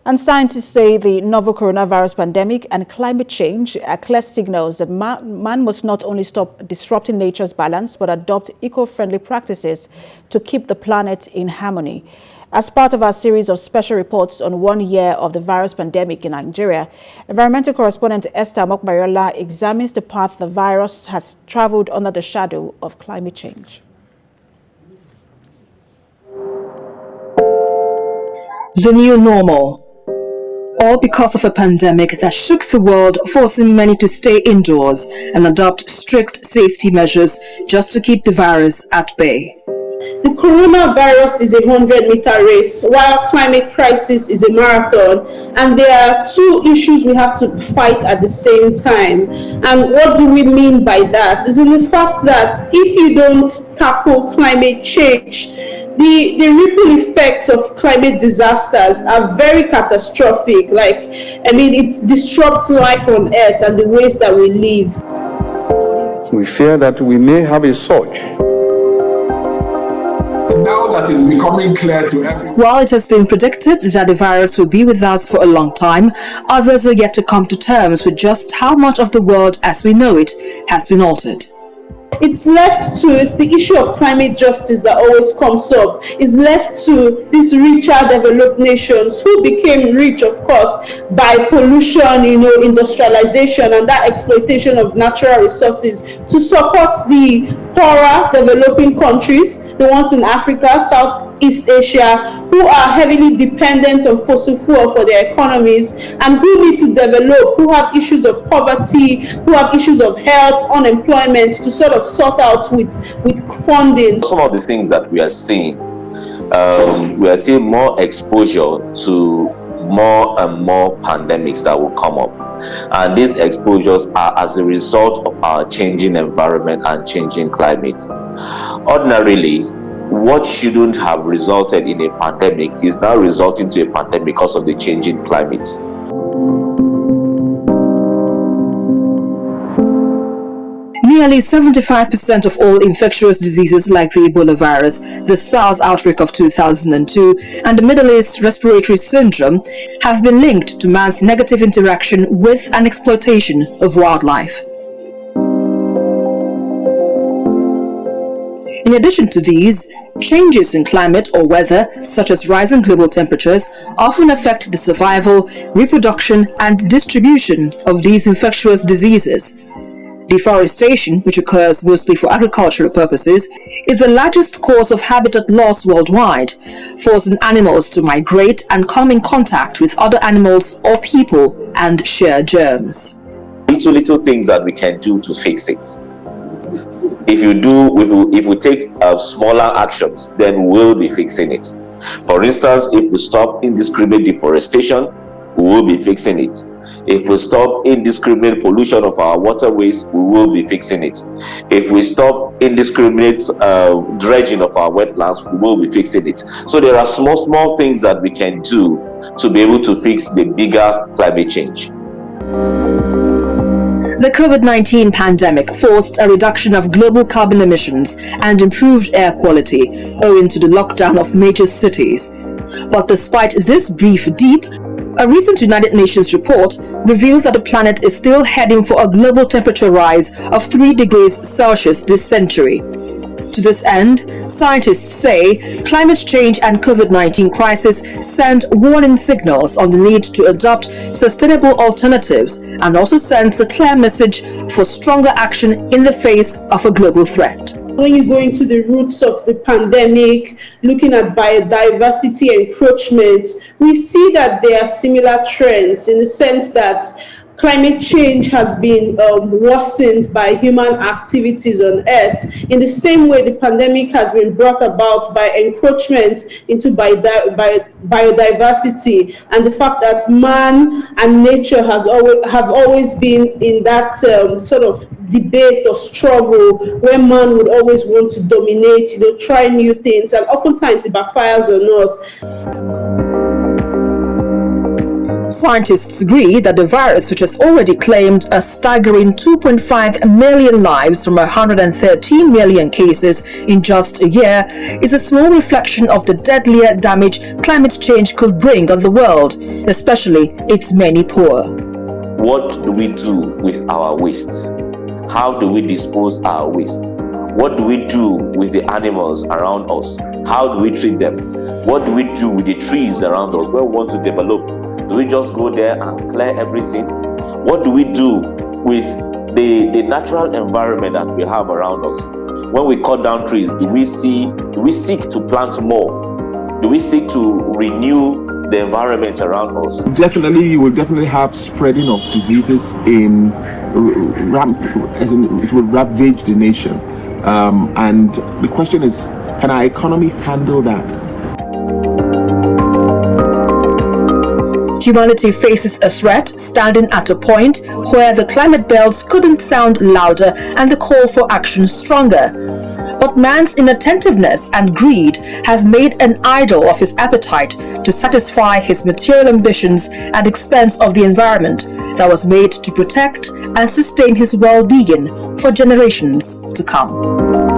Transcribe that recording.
And scientists say the novel coronavirus pandemic and climate change are clear signals that man must not only stop disrupting nature's balance, but adopt eco-friendly practices to keep the planet in harmony. As part of our series of special reports on 1 year of the virus pandemic in Nigeria, environmental correspondent Esther Mokbariola examines the path the virus has traveled under the shadow of climate change. The new normal. All because of a pandemic that shook the world, forcing many to stay indoors and adopt strict safety measures just to keep the virus at bay. The coronavirus is a 100-meter race, while climate crisis is a marathon, and there are two issues we have to fight at the same time. And what do we mean by that? Is in the fact that if you don't tackle climate change, the ripple effects of climate disasters are very catastrophic. It disrupts life on Earth and the ways that we live. We fear that we may have a surge. Now that is becoming clear to everyone. While it has been predicted that the virus will be with us for a long time, others are yet to come to terms with just how much of the world as we know it has been altered. It's the issue of climate justice that always comes up. It's left to these richer developed nations who became rich, of course, by pollution, industrialization and that exploitation of natural resources, to support the poorer developing countries, the ones in Africa, Southeast Asia, who are heavily dependent on fossil fuel for their economies and who need to develop, who have issues of poverty, who have issues of health, unemployment, to sort of sort out with funding. Some of the things that we are seeing more exposure to more and more pandemics that will come up. And these exposures are as a result of our changing environment and changing climate. Ordinarily, what shouldn't have resulted in a pandemic is now resulting to a pandemic because of the changing climate. Nearly 75% of all infectious diseases like the Ebola virus, the SARS outbreak of 2002, and the Middle East respiratory syndrome have been linked to man's negative interaction with and exploitation of wildlife. In addition to these, changes in climate or weather, such as rising global temperatures, often affect the survival, reproduction, and distribution of these infectious diseases. Deforestation, which occurs mostly for agricultural purposes, is the largest cause of habitat loss worldwide, forcing animals to migrate and come in contact with other animals or people and share germs. Little things that we can do to fix it. If we take smaller actions, then we'll be fixing it. For instance, if we stop indiscriminate deforestation, we will be fixing it. If we stop indiscriminate pollution of our waterways, we will be fixing it. If we stop indiscriminate dredging of our wetlands, we will be fixing it. So there are small things that we can do to be able to fix the bigger climate change. The COVID-19 pandemic forced a reduction of global carbon emissions and improved air quality owing to the lockdown of major cities. But despite this brief dip, a recent United Nations report reveals that the planet is still heading for a global temperature rise of 3 degrees Celsius this century. To this end, scientists say climate change and COVID-19 crisis send warning signals on the need to adopt sustainable alternatives and also sends a clear message for stronger action in the face of a global threat. When you go into the roots of the pandemic, looking at biodiversity encroachment, we see that there are similar trends in the sense that climate change has been worsened by human activities on Earth. In the same way, the pandemic has been brought about by encroachment into biodiversity, and the fact that man and nature have always been in that sort of debate or struggle where man would always want to dominate, try new things, and oftentimes it backfires on us. Scientists agree that the virus, which has already claimed a staggering 2.5 million lives from 113 million cases in just a year, is a small reflection of the deadlier damage climate change could bring on the world, especially its many poor. What do we do with our waste? How do we dispose our waste? What do we do with the animals around us? How do we treat them? What do we do with the trees around us where we want to develop? Do we just go there and clear everything? What do we do with the natural environment that we have around us? When we cut down trees, do we seek to plant more? Do we seek to renew the environment around us? Definitely, you will definitely have spreading of diseases as in it will ravage the nation. And the question is, can our economy handle that? Humanity faces a threat, standing at a point where the climate bells couldn't sound louder and the call for action stronger. But man's inattentiveness and greed have made an idol of his appetite to satisfy his material ambitions at the expense of the environment that was made to protect and sustain his well-being for generations to come.